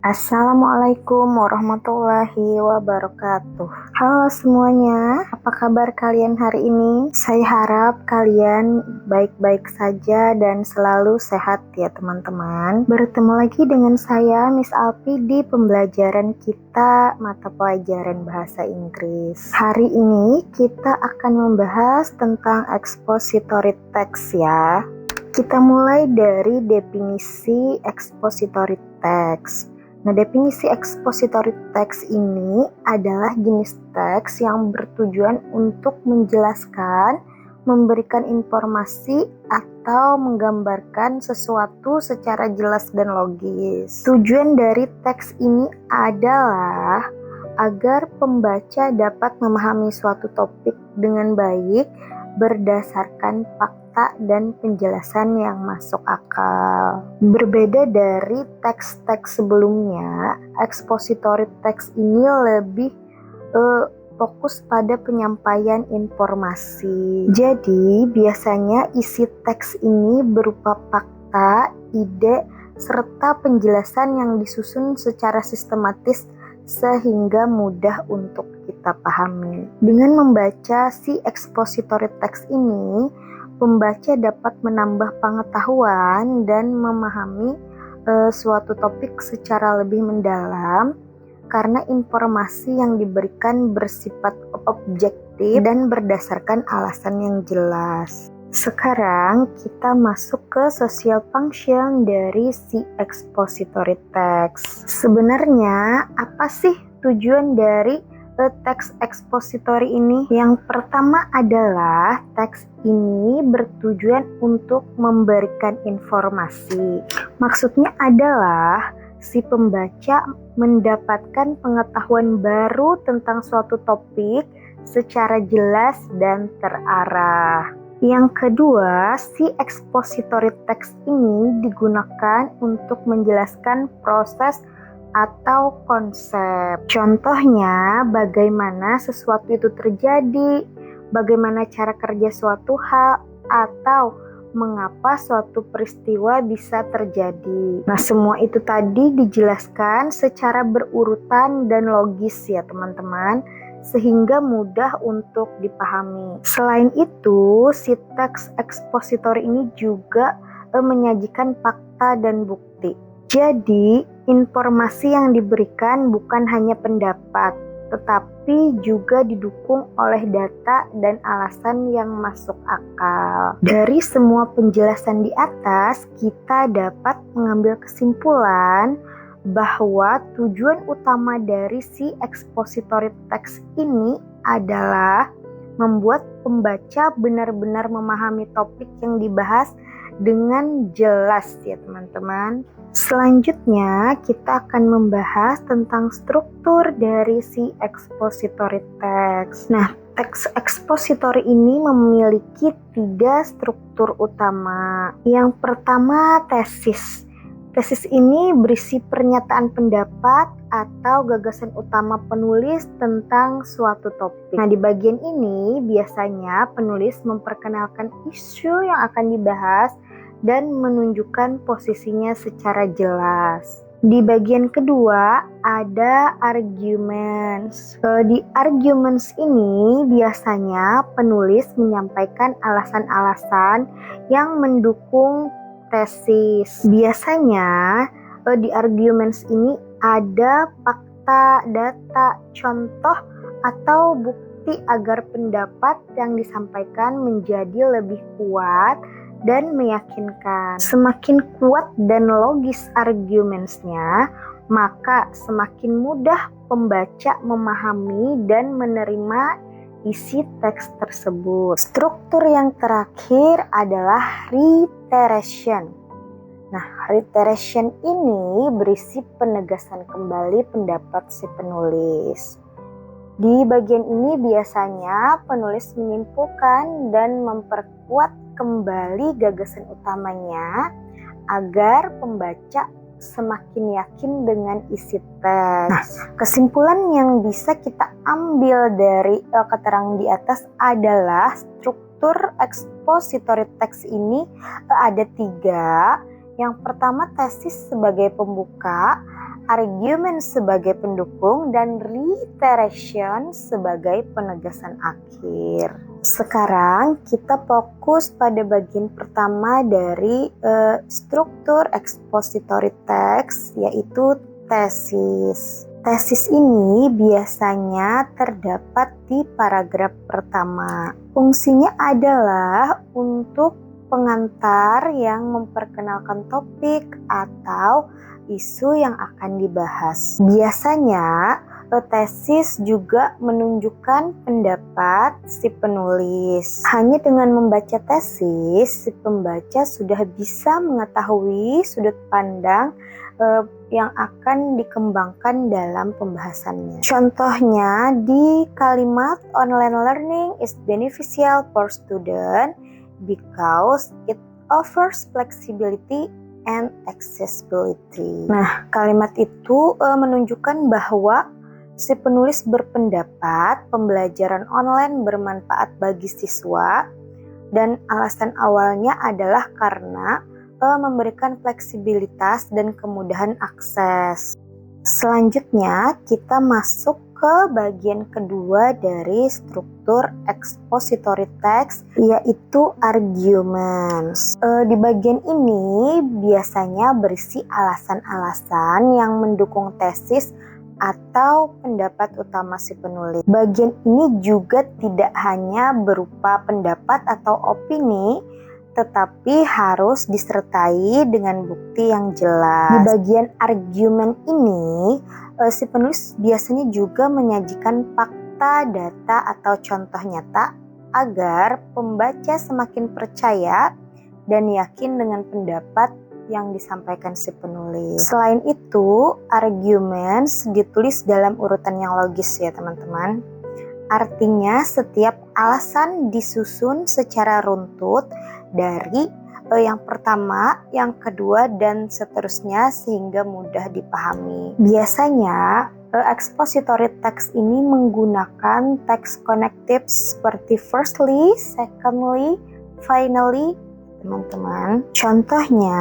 Assalamualaikum warahmatullahi wabarakatuh. Halo semuanya, apa kabar kalian hari ini? Saya harap kalian baik-baik saja dan selalu sehat ya teman-teman. Bertemu lagi dengan saya Miss Alfi di pembelajaran kita mata pelajaran bahasa Inggris. Hari ini kita akan membahas tentang expository text ya. Kita mulai dari definisi expository text. Nah, definisi expository text ini adalah jenis teks yang bertujuan untuk menjelaskan, memberikan informasi, atau menggambarkan sesuatu secara jelas dan logis. Tujuan dari teks ini adalah agar pembaca dapat memahami suatu topik dengan baik berdasarkan fakta dan penjelasan yang masuk akal. Berbeda dari teks-teks sebelumnya, expository text ini lebih fokus pada penyampaian informasi. Jadi, biasanya isi teks ini berupa fakta, ide, serta penjelasan yang disusun secara sistematis sehingga mudah untuk kita pahami. Dengan membaca si expository text ini, pembaca dapat menambah pengetahuan dan memahami suatu topik secara lebih mendalam karena informasi yang diberikan bersifat objektif dan berdasarkan alasan yang jelas. Sekarang kita masuk ke social function dari si expository text. Sebenarnya apa sih tujuan dari teks expository ini? Yang pertama adalah teks ini bertujuan untuk memberikan informasi. Maksudnya adalah si pembaca mendapatkan pengetahuan baru tentang suatu topik secara jelas dan terarah. Yang kedua, si expository text ini digunakan untuk menjelaskan proses atau konsep. Contohnya, bagaimana sesuatu itu terjadi, bagaimana cara kerja suatu hal, atau mengapa suatu peristiwa bisa terjadi. Nah, semua itu tadi dijelaskan secara berurutan dan logis ya teman-teman, sehingga mudah untuk dipahami. Selain itu, si teks expository ini juga menyajikan fakta dan bukti. Jadi, informasi yang diberikan bukan hanya pendapat, tetapi juga didukung oleh data dan alasan yang masuk akal. Dari semua penjelasan di atas, kita dapat mengambil kesimpulan bahwa tujuan utama dari si expository text ini adalah membuat pembaca benar-benar memahami topik yang dibahas dengan jelas ya teman-teman. Selanjutnya kita akan membahas tentang struktur dari si expository text. Nah, teks expository ini memiliki 3 struktur utama. Yang pertama, tesis. Tesis ini berisi pernyataan pendapat atau gagasan utama penulis tentang suatu topik. Nah, di bagian ini biasanya penulis memperkenalkan isu yang akan dibahas dan menunjukkan posisinya secara jelas. Di bagian kedua ada arguments. Di arguments ini biasanya penulis menyampaikan alasan-alasan yang mendukung tesis. Biasanya di arguments ini ada fakta, data, contoh, atau bukti agar pendapat yang disampaikan menjadi lebih kuat dan meyakinkan. Semakin kuat dan logis argumentsnya, maka semakin mudah pembaca memahami dan menerima isi teks tersebut. Struktur yang terakhir adalah reiteration. Nah, reiteration ini berisi penegasan kembali pendapat si penulis. Di bagian ini biasanya penulis menyimpulkan dan memperkuat kembali gagasan utamanya agar pembaca semakin yakin dengan isi teks. Nah, kesimpulan yang bisa kita ambil dari keterangan di atas adalah struktur expository text ini ada 3. Yang pertama, tesis sebagai pembuka, argument sebagai pendukung, dan reiteration sebagai penegasan akhir. Sekarang kita fokus pada bagian pertama dari struktur expository text, yaitu tesis. Tesis ini biasanya terdapat di paragraf pertama. Fungsinya adalah untuk pengantar yang memperkenalkan topik atau isu yang akan dibahas. Biasanya, tesis juga menunjukkan pendapat si penulis. Hanya dengan membaca tesis, si pembaca sudah bisa mengetahui sudut pandang yang akan dikembangkan dalam pembahasannya. Contohnya di kalimat online learning is beneficial for student because it offers flexibility and accessibility. Nah, kalimat itu menunjukkan bahwa si penulis berpendapat pembelajaran online bermanfaat bagi siswa, dan alasan awalnya adalah karena memberikan fleksibilitas dan kemudahan akses. Selanjutnya, kita masuk ke bagian kedua dari struktur expository text, yaitu arguments. Di bagian ini biasanya berisi alasan-alasan yang mendukung tesis atau pendapat utama si penulis. Bagian ini juga tidak hanya berupa pendapat atau opini, tetapi harus disertai dengan bukti yang jelas. Di bagian argumen ini, si penulis biasanya juga menyajikan fakta, data, atau contoh nyata agar pembaca semakin percaya dan yakin dengan pendapat yang disampaikan si penulis. Selain itu, arguments ditulis dalam urutan yang logis ya teman-teman. Artinya setiap alasan disusun secara runtut dari yang pertama, yang kedua, dan seterusnya sehingga mudah dipahami. Biasanya expository text ini menggunakan text connectives seperti firstly, secondly, finally, teman-teman. Contohnya,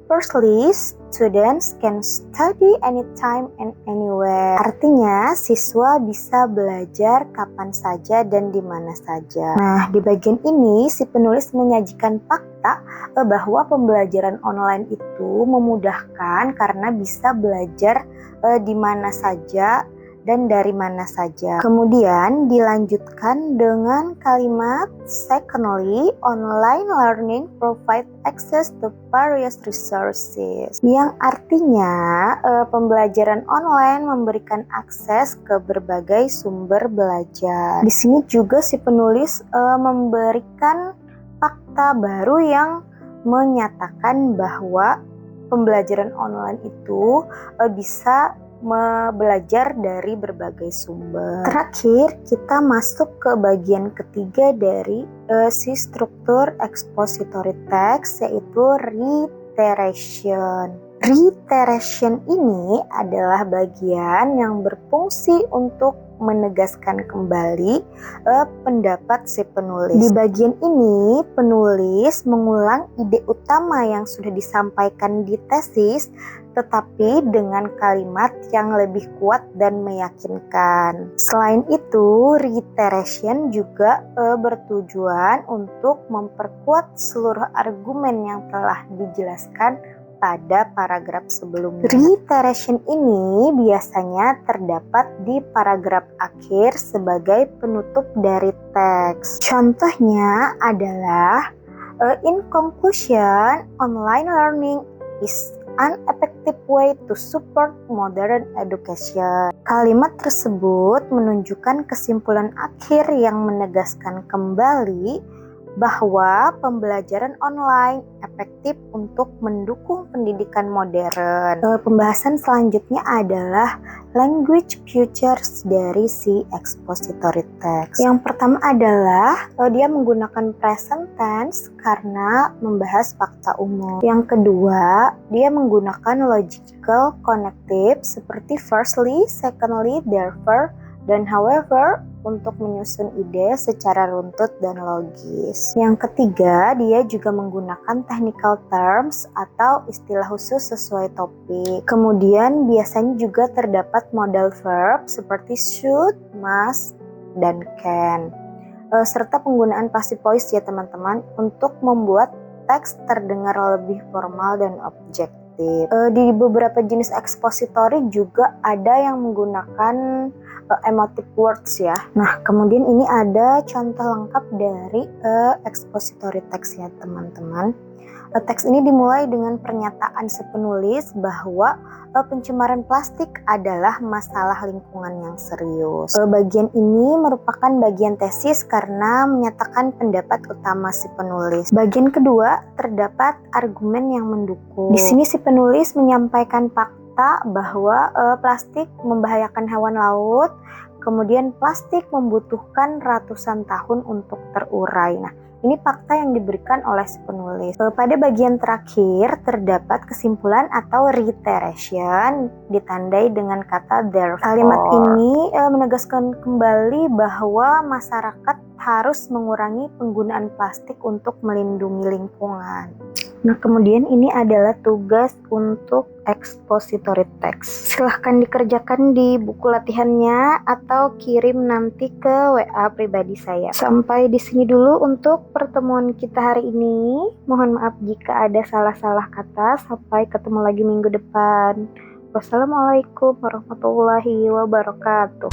firstly, students can study anytime and anywhere. Artinya, siswa bisa belajar kapan saja dan di mana saja. Nah, di bagian ini si penulis menyajikan fakta bahwa pembelajaran online itu memudahkan karena bisa belajar di mana saja dan dari mana saja. Kemudian dilanjutkan dengan kalimat secondly, online learning provide access to various resources, yang artinya pembelajaran online memberikan akses ke berbagai sumber belajar. Di sini juga si penulis memberikan fakta baru yang menyatakan bahwa pembelajaran online itu bisa belajar dari berbagai sumber. Terakhir, kita masuk ke bagian ketiga dari si struktur expository text, yaitu reiteration. Reiteration ini adalah bagian yang berfungsi untuk menegaskan kembali pendapat si penulis. Di bagian ini, penulis mengulang ide utama yang sudah disampaikan di tesis, tetapi dengan kalimat yang lebih kuat dan meyakinkan. Selain itu, reiteration juga bertujuan untuk memperkuat seluruh argumen yang telah dijelaskan pada paragraf sebelumnya. Reiteration ini biasanya terdapat di paragraf akhir sebagai penutup dari teks. Contohnya adalah, in conclusion, online learning is an effective way to support modern education. Kalimat tersebut menunjukkan kesimpulan akhir yang menegaskan kembali bahwa pembelajaran online efektif untuk mendukung pendidikan modern. Pembahasan selanjutnya adalah language features dari si expository text. Yang pertama adalah dia menggunakan present tense karena membahas fakta umum. Yang kedua, dia menggunakan logical connective seperti firstly, secondly, therefore, dan however, untuk menyusun ide secara runtut dan logis. Yang ketiga, dia juga menggunakan technical terms atau istilah khusus sesuai topik. Kemudian biasanya juga terdapat modal verb seperti should, must, dan can. Serta penggunaan passive voice ya teman-teman untuk membuat teks terdengar lebih formal dan objektif. Di beberapa jenis expository juga ada yang menggunakan emotive words ya. Nah, kemudian ini ada contoh lengkap dari expository text ya teman-teman. Teks ini dimulai dengan pernyataan si penulis bahwa pencemaran plastik adalah masalah lingkungan yang serius. Bagian ini merupakan bagian tesis karena menyatakan pendapat utama si penulis. Bagian kedua terdapat argumen yang mendukung. Di sini si penulis menyampaikan fakta bahwa plastik membahayakan hewan laut, kemudian plastik membutuhkan ratusan tahun untuk terurai. Nah, ini fakta yang diberikan oleh si penulis. Pada bagian terakhir terdapat kesimpulan atau reiteration ditandai dengan kata therefore. Kalimat ini menegaskan kembali bahwa masyarakat harus mengurangi penggunaan plastik untuk melindungi lingkungan. Nah, kemudian ini adalah tugas untuk expository text. Silahkan dikerjakan di buku latihannya atau kirim nanti ke WA pribadi saya. Sampai di sini dulu untuk pertemuan kita hari ini. Mohon maaf jika ada salah-salah kata. Sampai ketemu lagi minggu depan. Wassalamualaikum warahmatullahi wabarakatuh.